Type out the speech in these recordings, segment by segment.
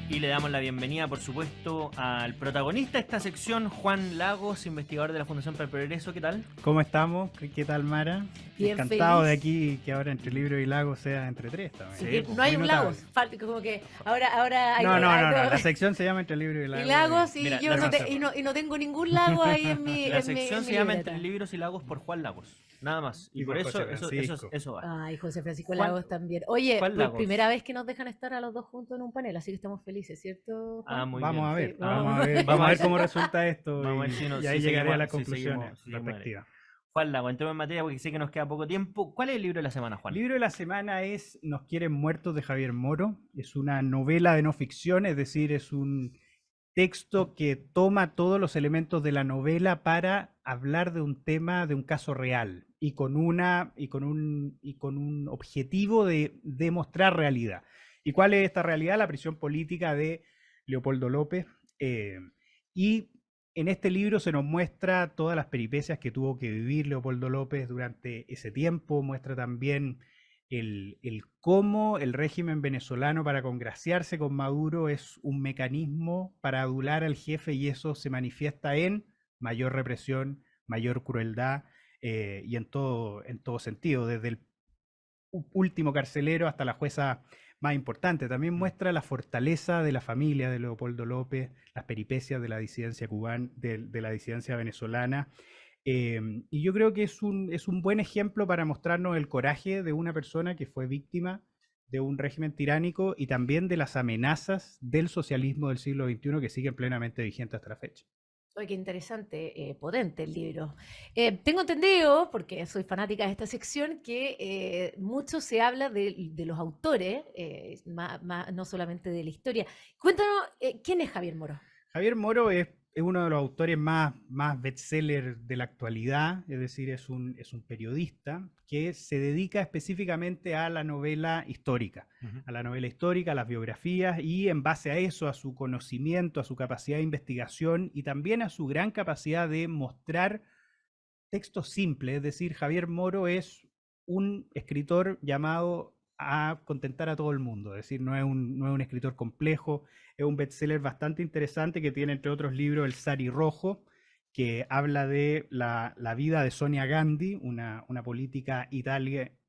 Y le damos la bienvenida, por supuesto, al protagonista de esta sección, Juan Lagos, investigador de la Fundación para el Progreso. ¿Qué tal? ¿Cómo estamos? ¿Qué tal, Mara? Bien Encantado de feliz. aquí que ahora entre libro y lago sea entre tres también. Sí, que pues, no hay muy un notable. Lagos, falta como que ahora hay, No, hay no. dos- La sección se llama entre libro y lago. y Lagos y Mira, yo la no, sección- y no tengo ningún lago ahí en mi, La en mi, sección en se mi llama libreta. Entre Libros y Lagos por Juan Lagos. Nada más. Y Y por por eso, José Francisco. eso va. Ay, José Francisco Juan- Lagos también. Oye, Juan Lagos. primera vez que nos dejan estar a los dos juntos en un panel, así que estamos felices, ¿cierto, Juan? Ah, muy Vamos bien. a ver, Sí, vamos a ver cómo resulta esto Vamos a ver y, si no- y ahí si llegaré a seguimos- las si conclusiones seguimos- si seguimos respectivas. Juan Lagos, entremos en materia porque sé que nos queda poco tiempo. ¿Cuál es el libro de la semana, Juan? El libro de la semana es Nos quieren muertos de Javier Moro. Es una novela de no ficción, es decir, es un texto que toma todos los elementos de la novela para hablar de un tema, de un caso real y con un objetivo de demostrar realidad. ¿Y cuál es esta realidad? La prisión política de Leopoldo López. eh, y en este libro se nos muestra todas las peripecias que tuvo que vivir Leopoldo López durante ese tiempo, muestra también el cómo el régimen venezolano para congraciarse con Maduro es un mecanismo para adular al jefe y eso se manifiesta en mayor represión, mayor crueldad y en todo sentido, desde el último carcelero hasta la jueza más importante. También muestra la fortaleza de la familia de Leopoldo López, las peripecias de la disidencia cubana, de la disidencia venezolana. Y yo creo que es un buen ejemplo para mostrarnos el coraje de una persona que fue víctima de un régimen tiránico y también de las amenazas del socialismo del siglo XXI que siguen plenamente vigentes hasta la fecha. Oye, qué interesante, potente el libro. Tengo entendido, porque soy fanática de esta sección, que mucho se habla de los autores, no solamente de la historia. Cuéntanos, ¿quién es Javier Moro? Javier Moro es uno de los autores más bestseller de la actualidad, es decir, es un periodista que se dedica específicamente a la novela histórica, a la novela histórica, a las biografías y en base a eso, a su conocimiento, a su capacidad de investigación y también a su gran capacidad de mostrar textos simples, es decir, Javier Moro es un escritor llamado a contentar a todo el mundo, es decir, no es un escritor complejo, es un bestseller bastante interesante que tiene entre otros libros El Sari Rojo, que habla de la vida de Sonia Gandhi, una política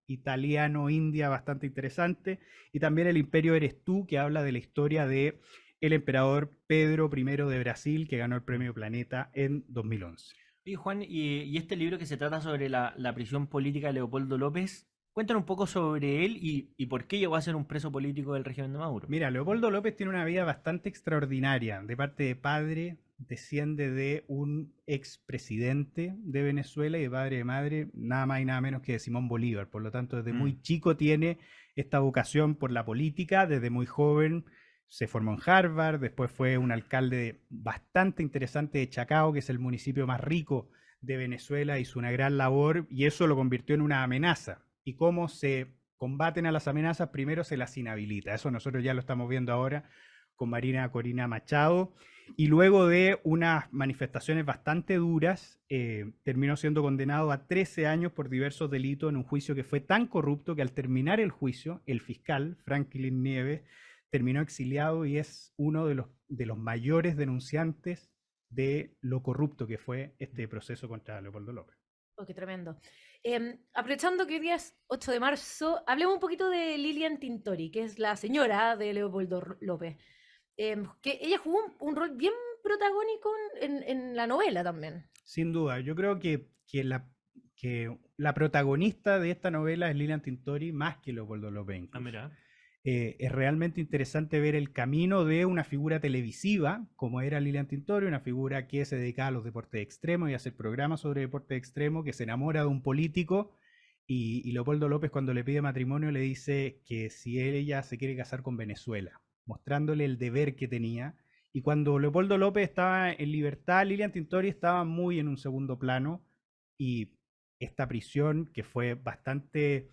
italiano-india bastante interesante, y también El Imperio Eres Tú, que habla de la historia de el emperador Pedro I de Brasil, que ganó el premio Planeta en 2011. Y Juan, y este libro que se trata sobre la prisión política de Leopoldo López, cuéntanos un poco sobre él y por qué llegó a ser un preso político del régimen de Maduro. Mira, Leopoldo López tiene una vida bastante extraordinaria. De parte de padre, desciende de un expresidente de Venezuela y de padre de madre, nada más y nada menos que de Simón Bolívar. Por lo tanto, desde muy chico tiene esta vocación por la política, desde muy joven se formó en Harvard, después fue un alcalde bastante interesante de Chacao, que es el municipio más rico de Venezuela, hizo una gran labor y eso lo convirtió en una amenaza. ¿Y cómo se combaten a las amenazas? Primero se las inhabilita. Eso nosotros ya lo estamos viendo ahora con Marina Corina Machado. Y luego de unas manifestaciones bastante duras, terminó siendo condenado a 13 años por diversos delitos en un juicio que fue tan corrupto que al terminar el juicio, el fiscal, Franklin Nieves, terminó exiliado y es uno de los mayores denunciantes de lo corrupto que fue este proceso contra Leopoldo López. Oh, qué tremendo. Aprovechando que hoy día es 8 de marzo, hablemos un poquito de Lilian Tintori, que es la señora de Leopoldo López. Que ella jugó un rol bien protagónico en la novela también. Sin duda, yo creo que la protagonista de esta novela es Lilian Tintori más que Leopoldo López incluso. Mira. Es realmente interesante ver el camino de una figura televisiva, como era Lilian Tintori, una figura que se dedicaba a los deportes extremos y a hacer programas sobre deportes extremos, que se enamora de un político y Leopoldo López cuando le pide matrimonio le dice que si ella se quiere casar con Venezuela, mostrándole el deber que tenía. Y cuando Leopoldo López estaba en libertad, Lilian Tintori estaba muy en un segundo plano y esta prisión, que fue bastante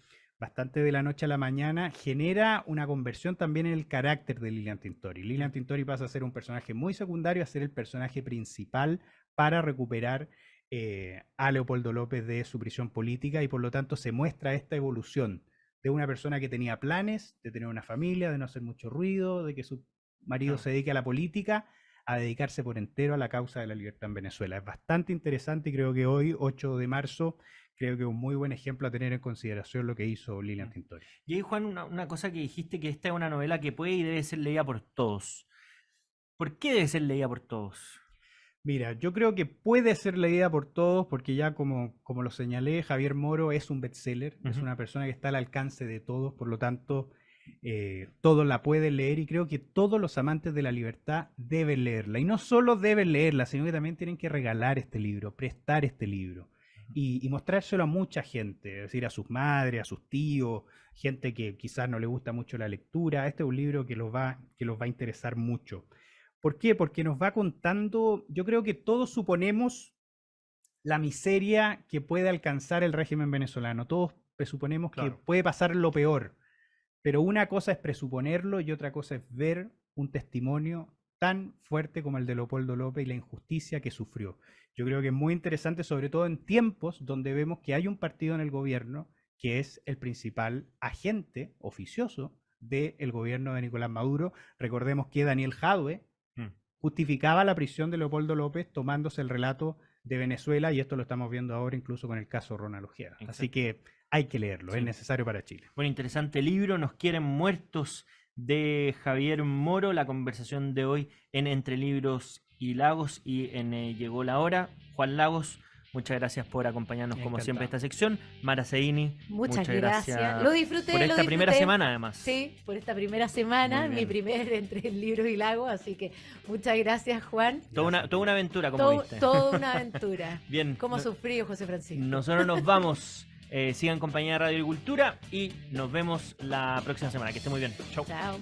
de la noche a la mañana, genera una conversión también en el carácter de Lilian Tintori. Lilian Tintori pasa a ser un personaje muy secundario a ser el personaje principal para recuperar a Leopoldo López de su prisión política y por lo tanto se muestra esta evolución de una persona que tenía planes, de tener una familia, de no hacer mucho ruido, de que marido Claro. se dedique a la política, a dedicarse por entero a la causa de la libertad en Venezuela. Es bastante interesante y creo que hoy, 8 de marzo, creo que es un muy buen ejemplo a tener en consideración lo que hizo Lilian Tintori. Y ahí, Juan, una cosa que dijiste, que esta es una novela que puede y debe ser leída por todos. ¿Por qué debe ser leída por todos? Mira, yo creo que puede ser leída por todos porque ya como lo señalé, Javier Moro es un bestseller, es Ujú. una persona que está al alcance de todos, por lo tanto, todos la pueden leer y creo que todos los amantes de la libertad deben leerla. Y no solo deben leerla, sino que también tienen que regalar este libro, prestar este libro y mostrárselo a mucha gente, es decir, a sus madres, a sus tíos, gente que quizás no le gusta mucho la lectura. Este es un libro que los va a interesar mucho. ¿Por qué? Porque nos va contando, yo creo que todos suponemos la miseria que puede alcanzar el régimen venezolano. Todos presuponemos que Claro. puede pasar lo peor, pero una cosa es presuponerlo y otra cosa es ver un testimonio tan fuerte como el de Leopoldo López y la injusticia que sufrió. Yo creo que es muy interesante, sobre todo en tiempos donde vemos que hay un partido en el gobierno que es el principal agente oficioso del gobierno de Nicolás Maduro. Recordemos que Daniel Jadue Mm. justificaba la prisión de Leopoldo López tomándose el relato de Venezuela y esto lo estamos viendo ahora incluso con el caso Ronald Ojeda. Así Exacto. que hay que leerlo, Sí. es necesario para Chile. Bueno, interesante libro, Nos quieren muertos, de Javier Moro. La conversación de hoy en Entre Libros y Lagos y en Llegó la Hora. Juan Lagos, muchas gracias por acompañarnos como siempre a esta sección. Mara Seini, Muchas gracias. Lo disfruté, por lo esta primera disfruté. semana además. Sí, por esta primera semana, Muy mi bien. primer Entre Libros y Lagos, así que muchas gracias, Juan. Toda una aventura, como viste. Toda una aventura. Bien, ¿Cómo sufrió José Francisco? nosotros nos vamos. Sigan en compañía de Radio Agricultura y nos vemos la próxima semana. Que esté muy bien. Chau. Chao.